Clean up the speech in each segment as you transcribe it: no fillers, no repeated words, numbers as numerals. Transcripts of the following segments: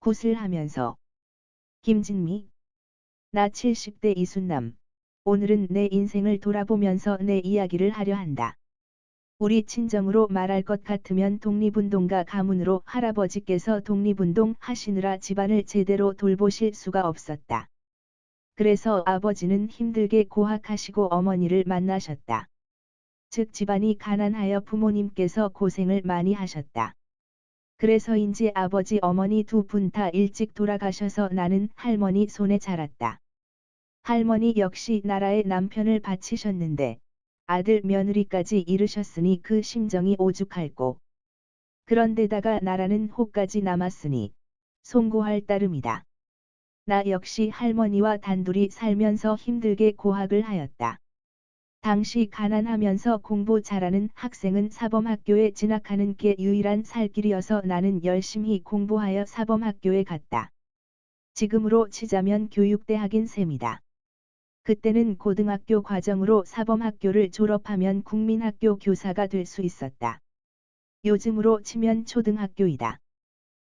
굿을 하면서. 김진미. 나 70대 이순남. 오늘은 내 인생을 돌아보면서 내 이야기를 하려 한다. 우리 친정으로 말할 것 같으면 독립운동가 가문으로 할아버지께서 독립운동 하시느라 집안을 제대로 돌보실 수가 없었다. 그래서 아버지는 힘들게 고학하시고 어머니를 만나셨다. 즉 집안이 가난하여 부모님께서 고생을 많이 하셨다. 그래서인지 아버지 어머니 두 분 다 일찍 돌아가셔서 나는 할머니 손에 자랐다. 할머니 역시 나라에 남편을 바치셨는데 아들 며느리까지 잃으셨으니 그 심정이 오죽할꼬. 그런데다가 나라는 호까지 남았으니 송구할 따름이다. 나 역시 할머니와 단둘이 살면서 힘들게 고학을 하였다. 당시 가난하면서 공부 잘하는 학생은 사범학교에 진학하는 게 유일한 살 길이어서 나는 열심히 공부하여 사범학교에 갔다. 지금으로 치자면 교육대학인 셈이다. 그때는 고등학교 과정으로 사범학교를 졸업하면 국민학교 교사가 될 수 있었다. 요즘으로 치면 초등학교이다.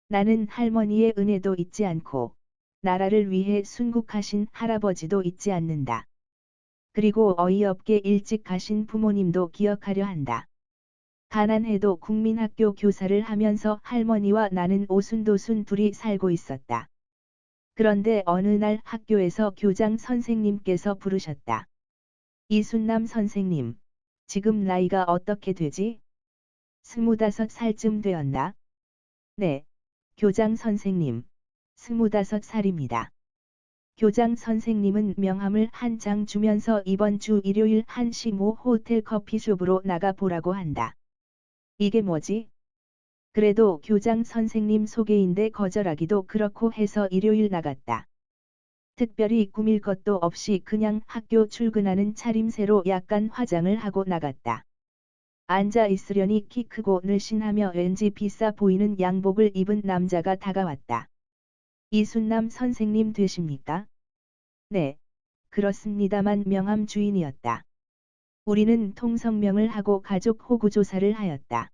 나는 할머니의 은혜도 잊지 않고 나라를 위해 순국하신 할아버지도 잊지 않는다. 그리고 어이없게 일찍 가신 부모님도 기억하려 한다. 가난해도 국민학교 교사를 하면서 할머니와 나는 오순도순 둘이 살고 있었다. 그런데 어느 날 학교에서 교장 선생님께서 부르셨다. 이순남 선생님, 지금 나이가 어떻게 되지? 25살쯤 되었나? 네, 교장 선생님, 25살입니다. 교장 선생님은 명함을 한 장 주면서 이번 주 일요일 1시 모 호텔 커피숍으로 나가 보라고 한다. 이게 뭐지? 그래도 교장 선생님 소개인데 거절하기도 그렇고 해서 일요일 나갔다. 특별히 꾸밀 것도 없이 그냥 학교 출근하는 차림새로 약간 화장을 하고 나갔다. 앉아 있으려니 키 크고 늘씬하며 왠지 비싸 보이는 양복을 입은 남자가 다가왔다. 이순남 선생님 되십니까? 네, 그렇습니다만 명함 주인이었다. 우리는 통성명을 하고 가족 호구 조사를 하였다.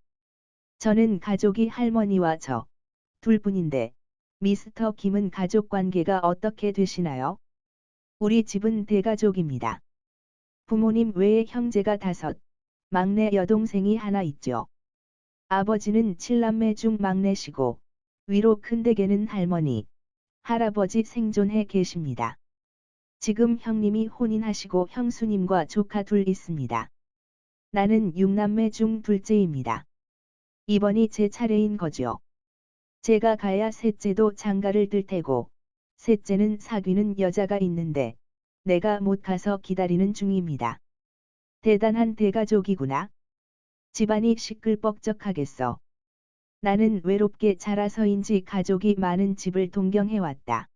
저는 가족이 할머니와 저 둘뿐인데 미스터 김은 가족 관계가 어떻게 되시나요? 우리 집은 대가족입니다. 부모님 외에 형제가 5, 막내 여동생이 하나 있죠. 아버지는 7남매 중 막내시고 위로 큰 댁에는 할머니, 할아버지 생존해 계십니다. 지금 형님이 혼인하시고 형수님과 조카 둘 있습니다. 나는 6남매 중 둘째입니다. 이번이 제 차례인 거죠. 제가 가야 셋째도 장가를 들 테고, 셋째는 사귀는 여자가 있는데, 내가 못 가서 기다리는 중입니다. 대단한 대가족이구나. 집안이 시끌벅적하겠어. 나는 외롭게 자라서인지 가족이 많은 집을 동경해왔다.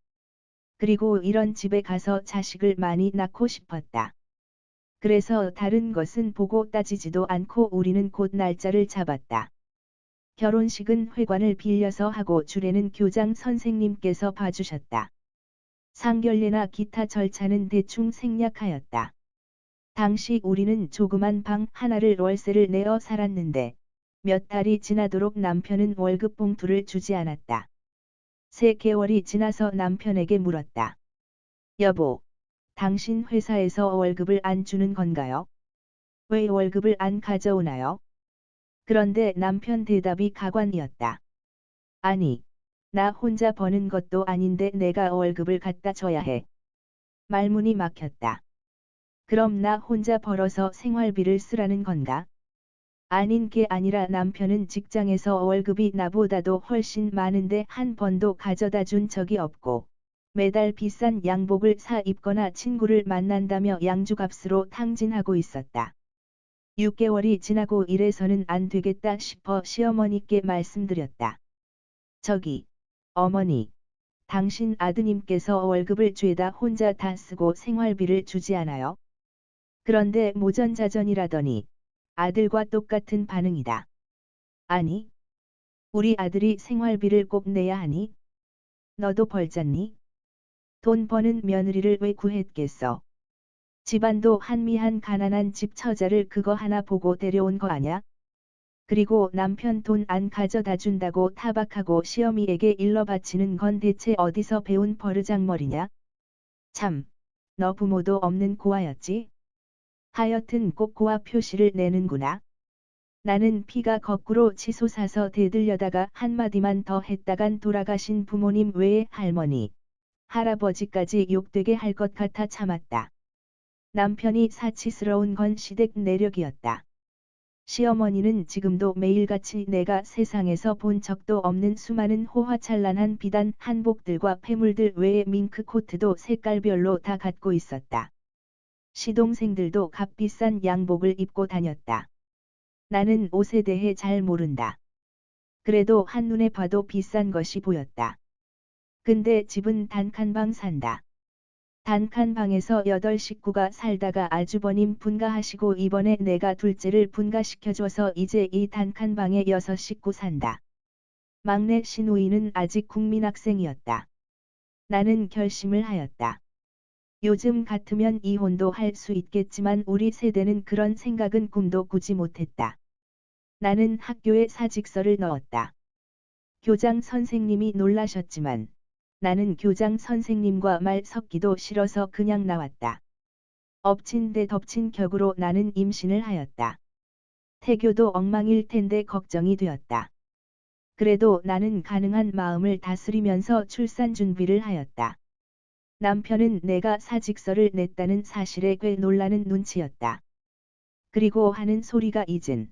그리고 이런 집에 가서 자식을 많이 낳고 싶었다. 그래서 다른 것은 보고 따지지도 않고 우리는 곧 날짜를 잡았다. 결혼식은 회관을 빌려서 하고 주례는 교장 선생님께서 봐주셨다. 상견례나 기타 절차는 대충 생략하였다. 당시 우리는 조그만 방 하나를 월세를 내어 살았는데 몇 달이 지나도록 남편은 월급 봉투를 주지 않았다. 3개월이 지나서 남편에게 물었다. 여보, 당신 회사에서 월급을 안 주는 건가요? 왜 월급을 안 가져오나요? 그런데 남편 대답이 가관이었다. 아니, 나 혼자 버는 것도 아닌데 내가 월급을 갖다 줘야 해. 말문이 막혔다. 그럼 나 혼자 벌어서 생활비를 쓰라는 건가? 아닌 게 아니라 남편은 직장에서 월급이 나보다도 훨씬 많은데 한 번도 가져다 준 적이 없고, 매달 비싼 양복을 사 입거나 친구를 만난다며 양주값으로 탕진하고 있었다. 6개월이 지나고 이래서는 안 되겠다 싶어 시어머니께 말씀드렸다. 저기, 어머니, 당신 아드님께서 월급을 죄다 혼자 다 쓰고 생활비를 주지 않아요? 그런데 모전자전이라더니 아들과 똑같은 반응이다. 아니, 우리 아들이 생활비를 꼭 내야 하니? 너도 벌잖니? 돈 버는 며느리를 왜 구했겠어? 집안도 한미한 가난한 집 처자를 그거 하나 보고 데려온 거 아냐? 그리고 남편 돈 안 가져다 준다고 타박하고 시어미에게 일러 바치는 건 대체 어디서 배운 버르장머리냐? 참, 너 부모도 없는 고아였지? 하여튼 꼭 고아 표시를 내는구나. 나는 피가 거꾸로 치솟아서 대들려다가 한마디만 더 했다간 돌아가신 부모님 외에 할머니, 할아버지까지 욕되게 할 것 같아 참았다. 남편이 사치스러운 건 시댁 내력이었다. 시어머니는 지금도 매일같이 내가 세상에서 본 적도 없는 수많은 호화찬란한 비단 한복들과 패물들 외에 밍크 코트도 색깔별로 다 갖고 있었다. 시동생들도 값비싼 양복을 입고 다녔다. 나는 옷에 대해 잘 모른다. 그래도 한눈에 봐도 비싼 것이 보였다. 근데 집은 단칸방 산다. 단칸방에서 8식구가 살다가 아주버님 분가하시고 이번에 내가 둘째를 분가시켜줘서 이제 이 단칸방에 6식구 산다. 막내 시누이는 아직 국민학생이었다. 나는 결심을 하였다. 요즘 같으면 이혼도 할 수 있겠지만 우리 세대는 그런 생각은 꿈도 꾸지 못했다. 나는 학교에 사직서를 넣었다. 교장 선생님이 놀라셨지만 나는 교장 선생님과 말 섞기도 싫어서 그냥 나왔다. 엎친 데 덮친 격으로 나는 임신을 하였다. 태교도 엉망일 텐데 걱정이 되었다. 그래도 나는 가능한 마음을 다스리면서 출산 준비를 하였다. 남편은 내가 사직서를 냈다는 사실에 꽤 놀라는 눈치였다. 그리고 하는 소리가 이젠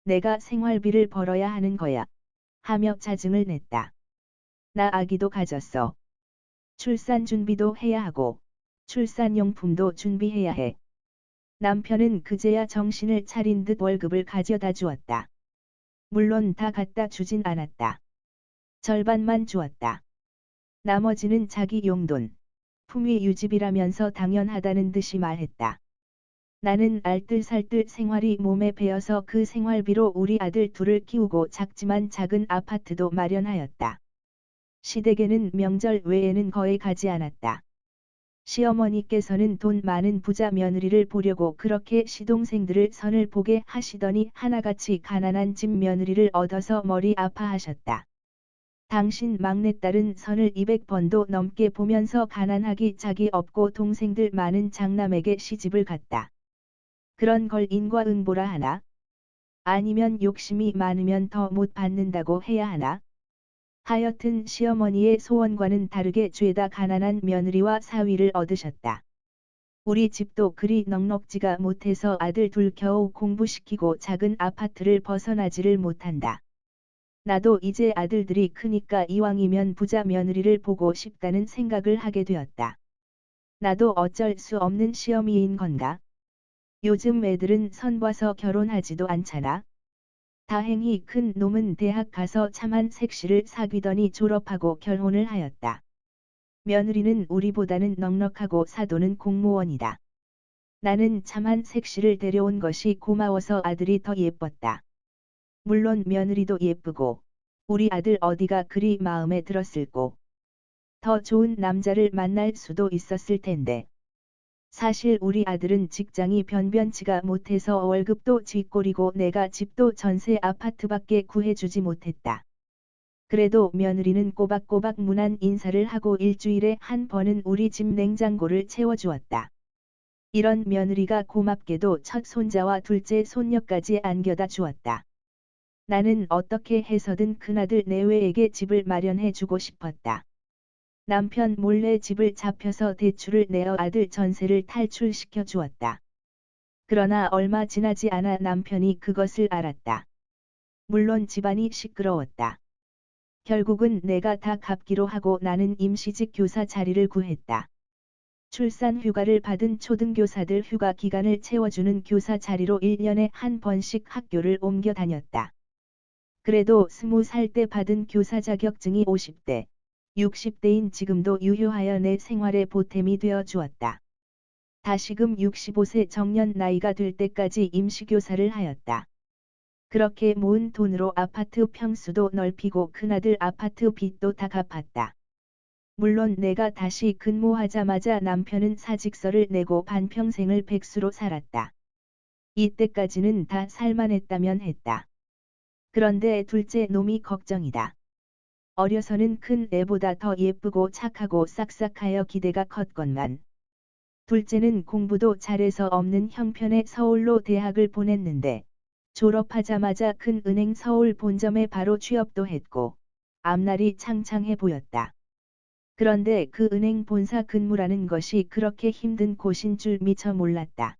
내가 생활비를 벌어야 하는 거야 하며 짜증을 냈다. 나 아기도 가졌어. 출산 준비도 해야 하고 출산용품도 준비해야 해. 남편은 그제야 정신을 차린 듯 월급을 가져다 주었다. 물론 다 갖다 주진 않았다. 절반만 주었다. 나머지는 자기 용돈, 품위 유지비라면서 당연하다는 듯이 말했다. 나는 알뜰살뜰 생활이 몸에 배어서 그 생활비로 우리 아들 둘을 키우고 작지만 작은 아파트도 마련하였다. 시댁에는 명절 외에는 거의 가지 않았다. 시어머니께서는 돈 많은 부자 며느리를 보려고 그렇게 시동생들을 선을 보게 하시더니 하나같이 가난한 집 며느리를 얻어서 머리 아파하셨다. 당신 막내딸은 선을 200번도 넘게 보면서 가난하기 짝이 없고 동생들 많은 장남에게 시집을 갔다. 그런 걸 인과응보라 하나? 아니면 욕심이 많으면 더 못 받는다고 해야 하나? 하여튼 시어머니의 소원과는 다르게 죄다 가난한 며느리와 사위를 얻으셨다. 우리 집도 그리 넉넉지가 못해서 아들 둘 겨우 공부시키고 작은 아파트를 벗어나지를 못한다. 나도 이제 아들들이 크니까 이왕이면 부자 며느리를 보고 싶다는 생각을 하게 되었다. 나도 어쩔 수 없는 시어미인 건가? 요즘 애들은 선봐서 결혼하지도 않잖아. 다행히 큰 놈은 대학 가서 참한 색시를 사귀더니 졸업하고 결혼을 하였다. 며느리는 우리보다는 넉넉하고 사도는 공무원이다. 나는 참한 색시를 데려온 것이 고마워서 아들이 더 예뻤다. 물론 며느리도 예쁘고 우리 아들 어디가 그리 마음에 들었을꼬. 더 좋은 남자를 만날 수도 있었을 텐데. 사실 우리 아들은 직장이 변변치가 못해서 월급도 쥐꼬리고 내가 집도 전세 아파트밖에 구해주지 못했다. 그래도 며느리는 꼬박꼬박 무난 인사를 하고 일주일에 한 번은 우리 집 냉장고를 채워주었다. 이런 며느리가 고맙게도 첫 손자와 둘째 손녀까지 안겨다 주었다. 나는 어떻게 해서든 큰아들 내외에게 집을 마련해 주고 싶었다. 남편 몰래 집을 잡혀서 대출을 내어 아들 전세를 탈출시켜 주었다. 그러나 얼마 지나지 않아 남편이 그것을 알았다. 물론 집안이 시끄러웠다. 결국은 내가 다 갚기로 하고 나는 임시직 교사 자리를 구했다. 출산 휴가를 받은 초등교사들 휴가 기간을 채워주는 교사 자리로 1년에 한 번씩 학교를 옮겨 다녔다. 그래도 20살 때 받은 교사 자격증이 50대, 60대인 지금도 유효하여 내 생활에 보탬이 되어 주었다. 다시금 65세 정년 나이가 될 때까지 임시교사를 하였다. 그렇게 모은 돈으로 아파트 평수도 넓히고 큰아들 아파트 빚도 다 갚았다. 물론 내가 다시 근무하자마자 남편은 사직서를 내고 반평생을 백수로 살았다. 이때까지는 다 살만했다면 했다. 그런데 둘째 놈이 걱정이다. 어려서는 큰 애보다 더 예쁘고 착하고 싹싹하여 기대가 컸건만 둘째는 공부도 잘해서 없는 형편에 서울로 대학을 보냈는데 졸업하자마자 큰 은행 서울 본점에 바로 취업도 했고 앞날이 창창해 보였다. 그런데 그 은행 본사 근무라는 것이 그렇게 힘든 곳인 줄 미처 몰랐다.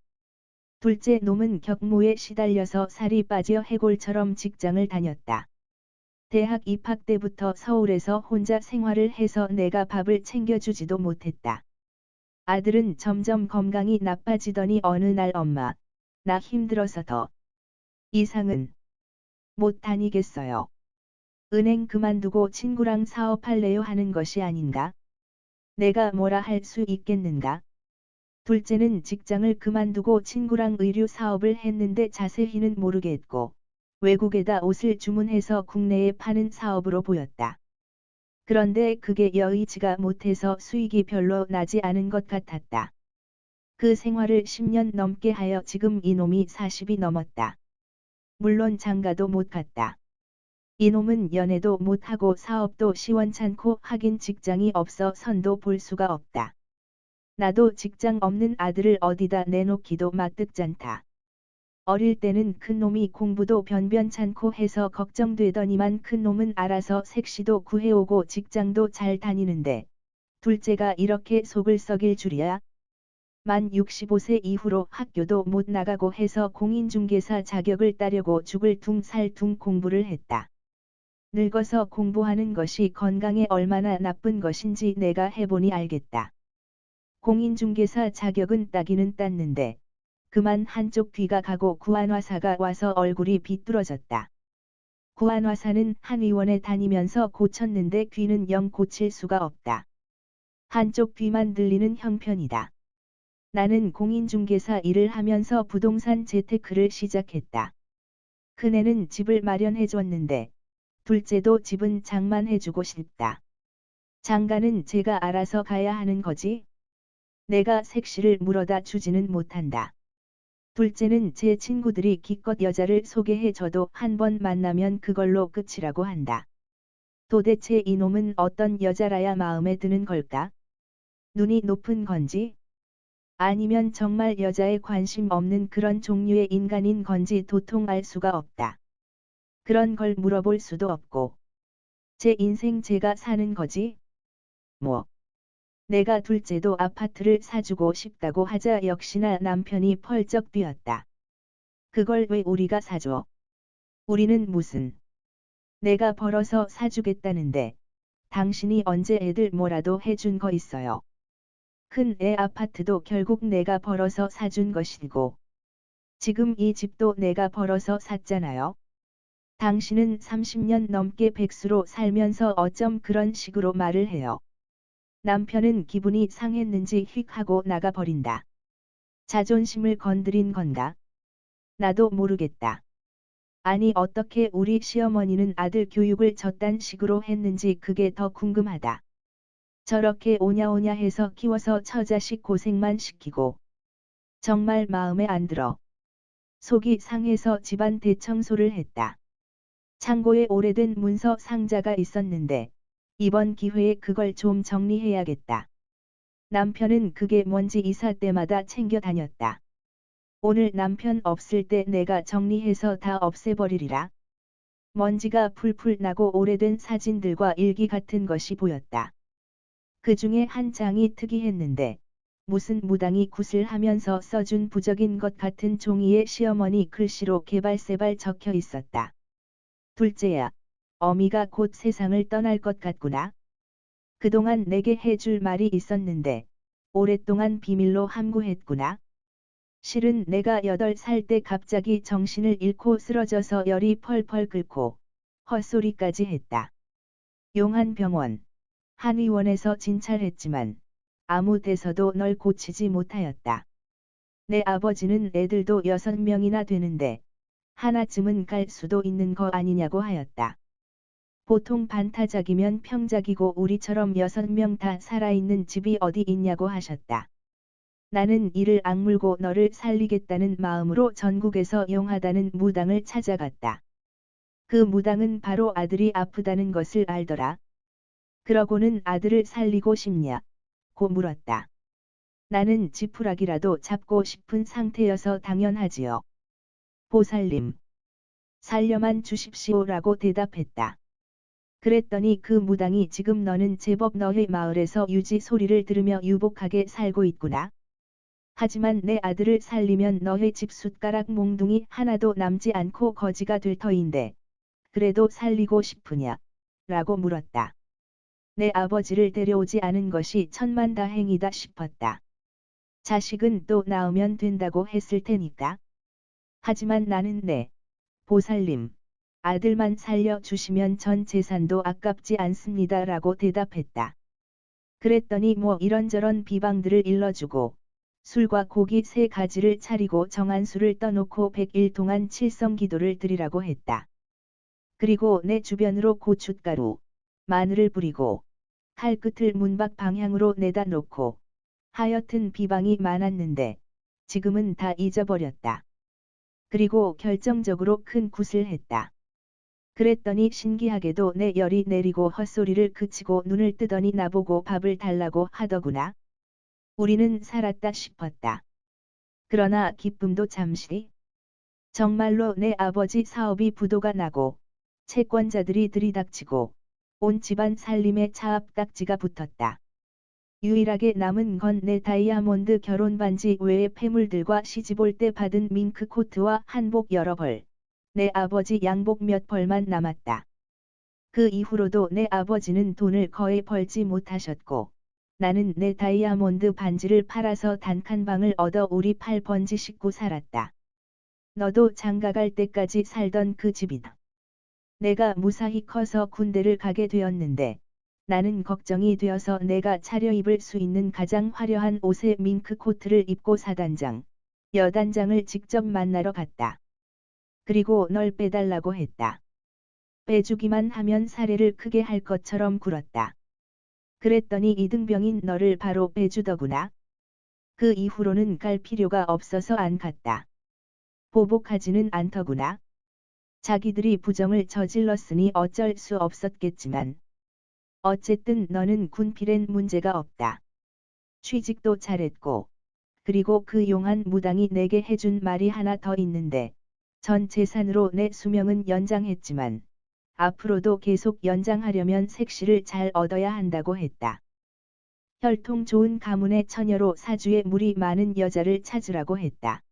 둘째 놈은 격모에 시달려서 살이 빠져 해골처럼 직장을 다녔다. 대학 입학 때부터 서울에서 혼자 생활을 해서 내가 밥을 챙겨주지도 못했다. 아들은 점점 건강이 나빠지더니 어느 날 엄마, 나 힘들어서 더 이상은 못 다니겠어요. 은행 그만두고 친구랑 사업할래요 하는 것이 아닌가? 내가 뭐라 할 수 있겠는가? 둘째는 직장을 그만두고 친구랑 의류 사업을 했는데 자세히는 모르겠고 외국에다 옷을 주문해서 국내에 파는 사업으로 보였다. 그런데 그게 여의치가 못해서 수익이 별로 나지 않은 것 같았다. 그 생활을 10년 넘게 하여 지금 이놈이 40이 넘었다. 물론 장가도 못 갔다. 이놈은 연애도 못하고 사업도 시원찮고 하긴 직장이 없어 선도 볼 수가 없다. 나도 직장 없는 아들을 어디다 내놓기도 마뜩잖다. 어릴 때는 큰놈이 공부도 변변찮고 해서 걱정되더니만 큰놈은 알아서 색시도 구해오고 직장도 잘 다니는데 둘째가 이렇게 속을 썩일 줄이야. 만 65세 이후로 학교도 못 나가고 해서 공인중개사 자격을 따려고 죽을 둥 살 둥 공부를 했다. 늙어서 공부하는 것이 건강에 얼마나 나쁜 것인지 내가 해보니 알겠다. 공인중개사 자격은 따기는 땄는데 그만 한쪽 귀가 가고 구안화사가 와서 얼굴이 비뚤어졌다. 구안화사는 한의원에 다니면서 고쳤는데 귀는 영 고칠 수가 없다. 한쪽 귀만 들리는 형편이다. 나는 공인중개사 일을 하면서 부동산 재테크를 시작했다. 큰애는 집을 마련해줬는데 둘째도 집은 장만해주고 싶다. 장가는 제가 알아서 가야 하는 거지? 내가 색시를 물어다 주지는 못한다. 둘째는 제 친구들이 기껏 여자를 소개해줘도 한 번 만나면 그걸로 끝이라고 한다. 도대체 이놈은 어떤 여자라야 마음에 드는 걸까? 눈이 높은 건지? 아니면 정말 여자에 관심 없는 그런 종류의 인간인 건지 도통 알 수가 없다. 그런 걸 물어볼 수도 없고. 제 인생 제가 사는 거지? 뭐. 내가 둘째도 아파트를 사주고 싶다고 하자 역시나 남편이 펄쩍 뛰었다. 그걸 왜 우리가 사줘? 우리는 무슨? 내가 벌어서 사주겠다는데 당신이 언제 애들 뭐라도 해준 거 있어요? 큰 애 아파트도 결국 내가 벌어서 사준 것이고 지금 이 집도 내가 벌어서 샀잖아요. 당신은 30년 넘게 백수로 살면서 어쩜 그런 식으로 말을 해요. 남편은 기분이 상했는지 휙 하고 나가버린다. 자존심을 건드린 건가? 나도 모르겠다. 아니 어떻게 우리 시어머니는 아들 교육을 저딴 식으로 했는지 그게 더 궁금하다. 저렇게 오냐오냐 해서 키워서 처자식 고생만 시키고. 정말 마음에 안 들어. 속이 상해서 집안 대청소를 했다. 창고에 오래된 문서 상자가 있었는데 이번 기회에 그걸 좀 정리해야겠다. 남편은 그게 뭔지 이사 때마다 챙겨 다녔다. 오늘 남편 없을 때 내가 정리해서 다 없애버리리라. 먼지가 풀풀 나고 오래된 사진들과 일기 같은 것이 보였다. 그 중에 한 장이 특이했는데 무슨 무당이 굿을 하면서 써준 부적인 것 같은 종이에 시어머니 글씨로 개발세발 적혀 있었다. 둘째야, 어미가 곧 세상을 떠날 것 같구나. 그동안 내게 해줄 말이 있었는데 오랫동안 비밀로 함구했구나. 실은 내가 8살 때 갑자기 정신을 잃고 쓰러져서 열이 펄펄 끓고 헛소리까지 했다. 용한병원, 한의원에서 진찰했지만 아무 데서도 널 고치지 못하였다. 내 아버지는 애들도 6명이나 되는데 하나쯤은 갈 수도 있는 거 아니냐고 하였다. 보통 반타작이면 평작이고 우리처럼 6명 다 살아있는 집이 어디 있냐고 하셨다. 나는 이를 악물고 너를 살리겠다는 마음으로 전국에서 용하다는 무당을 찾아갔다. 그 무당은 바로 아들이 아프다는 것을 알더라. 그러고는 아들을 살리고 싶냐? 고 물었다. 나는 지푸라기라도 잡고 싶은 상태여서 당연하지요. 보살님. 살려만 주십시오라고 대답했다. 그랬더니 그 무당이 지금 너는 제법 너희 마을에서 유지 소리를 들으며 유복하게 살고 있구나. 하지만 내 아들을 살리면 너희 집 숟가락 몽둥이 하나도 남지 않고 거지가 될 터인데 그래도 살리고 싶으냐? 라고 물었다. 내 아버지를 데려오지 않은 것이 천만다행이다 싶었다. 자식은 또 낳으면 된다고 했을 테니까. 하지만 나는 보살님, 아들만 살려주시면 전 재산도 아깝지 않습니다 라고 대답했다. 그랬더니 뭐 이런저런 비방들을 일러주고 술과 고기 3가지를 차리고 정한수를 떠놓고 100일 동안 칠성기도를 드리라고 했다. 그리고 내 주변으로 고춧가루, 마늘을 뿌리고 칼 끝을 문 밖 방향으로 내다 놓고 하여튼 비방이 많았는데 지금은 다 잊어버렸다. 그리고 결정적으로 큰 굿을 했다. 그랬더니 신기하게도 내 열이 내리고 헛소리를 그치고 눈을 뜨더니 나보고 밥을 달라고 하더구나. 우리는 살았다 싶었다. 그러나 기쁨도 잠시. 정말로 내 아버지 사업이 부도가 나고 채권자들이 들이닥치고 온 집안 살림에 차압딱지가 붙었다. 유일하게 남은 건 내 다이아몬드 결혼 반지 외의 폐물들과 시집 올 때 받은 밍크 코트와 한복 여러 벌, 내 아버지 양복 몇 벌만 남았다. 그 이후로도 내 아버지는 돈을 거의 벌지 못하셨고 나는 내 다이아몬드 반지를 팔아서 단칸방을 얻어 우리 8번지 싣고 살았다. 너도 장가갈 때까지 살던 그 집이다. 내가 무사히 커서 군대를 가게 되었는데 나는 걱정이 되어서 내가 차려입을 수 있는 가장 화려한 옷의 밍크 코트를 입고 사단장, 여단장을 직접 만나러 갔다. 그리고 널 빼달라고 했다. 빼주기만 하면 사례를 크게 할 것처럼 굴었다. 그랬더니 이등병인 너를 바로 빼주더구나. 그 이후로는 갈 필요가 없어서 안 갔다. 보복하지는 않더구나. 자기들이 부정을 저질렀으니 어쩔 수 없었겠지만 어쨌든 너는 군필엔 문제가 없다. 취직도 잘했고 그리고 그 용한 무당이 내게 해준 말이 하나 더 있는데 전 재산으로 내 수명은 연장했지만 앞으로도 계속 연장하려면 색시를 잘 얻어야 한다고 했다. 혈통 좋은 가문의 처녀로 사주에 물이 많은 여자를 찾으라고 했다.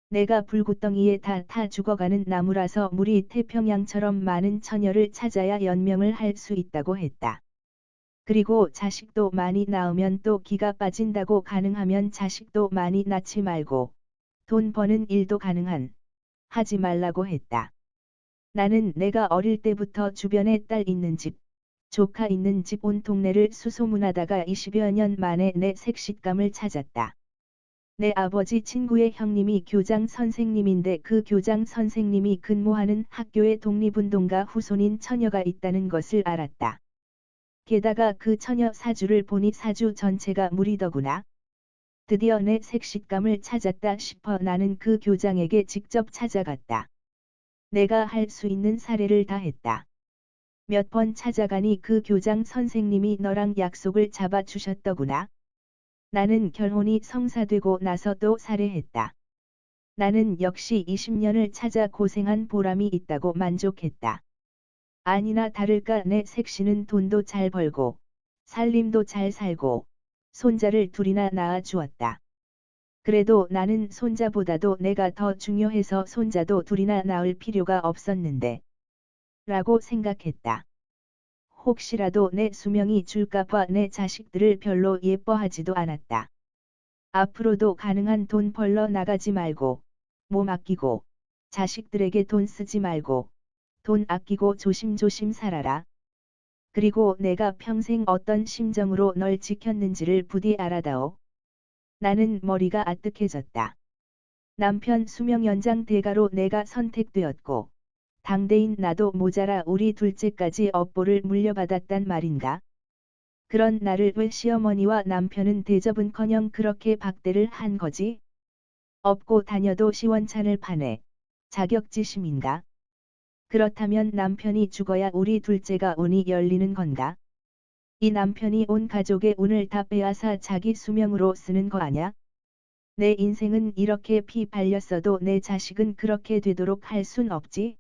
내가 불구덩이에 다 타 죽어가는 나무라서 물이 태평양처럼 많은 처녀를 찾아야 연명을 할 수 있다고 했다. 그리고 자식도 많이 낳으면 또 기가 빠진다고 가능하면 자식도 많이 낳지 말고 돈 버는 일도 하지 말라고 했다. 나는 내가 어릴 때부터 주변에 딸 있는 집, 조카 있는 집 온 동네를 수소문하다가 20여 년 만에 내 색시감을 찾았다. 내 아버지 친구의 형님이 교장 선생님인데 그 교장 선생님이 근무하는 학교에 독립운동가 후손인 처녀가 있다는 것을 알았다. 게다가 그 처녀 사주를 보니 사주 전체가 무리더구나. 드디어 내 색시감을 찾았다 싶어 나는 그 교장에게 직접 찾아갔다. 내가 할 수 있는 사례를 다 했다. 몇 번 찾아가니 그 교장 선생님이 너랑 약속을 잡아주셨더구나. 나는 결혼이 성사되고 나서 또 살해했다. 나는 역시 20년을 찾아 고생한 보람이 있다고 만족했다. 아니나 다를까 내 색시는 돈도 잘 벌고 살림도 잘 살고 손자를 둘이나 낳아 주었다. 그래도 나는 손자보다도 내가 더 중요해서 손자도 둘이나 낳을 필요가 없었는데 라고 생각했다. 혹시라도 내 수명이 줄까봐 내 자식들을 별로 예뻐하지도 않았다. 앞으로도 가능한 돈 벌러 나가지 말고 몸 아끼고 자식들에게 돈 쓰지 말고 돈 아끼고 조심조심 살아라. 그리고 내가 평생 어떤 심정으로 널 지켰는지를 부디 알아다오. 나는 머리가 아뜩해졌다. 남편 수명 연장 대가로 내가 선택되었고 당대인 나도 모자라 우리 둘째까지 업보를 물려받았단 말인가? 그런 나를 왜 시어머니와 남편은 대접은커녕 그렇게 박대를 한 거지? 업고 다녀도 시원찮을 판에 자격지심인가? 그렇다면 남편이 죽어야 우리 둘째가 운이 열리는 건가? 이 남편이 온 가족의 운을 다 빼앗아 자기 수명으로 쓰는 거 아냐? 내 인생은 이렇게 피 발렸어도 내 자식은 그렇게 되도록 할 순 없지?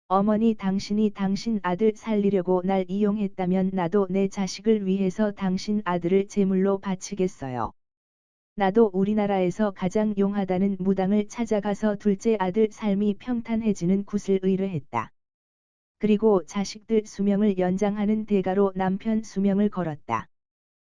어머니 당신이 당신 아들 살리려고 날 이용했다면 나도 내 자식을 위해서 당신 아들을 제물로 바치겠어요. 나도 우리나라에서 가장 용하다는 무당을 찾아가서 둘째 아들 삶이 평탄해지는 굿을 의뢰했다. 그리고 자식들 수명을 연장하는 대가로 남편 수명을 걸었다.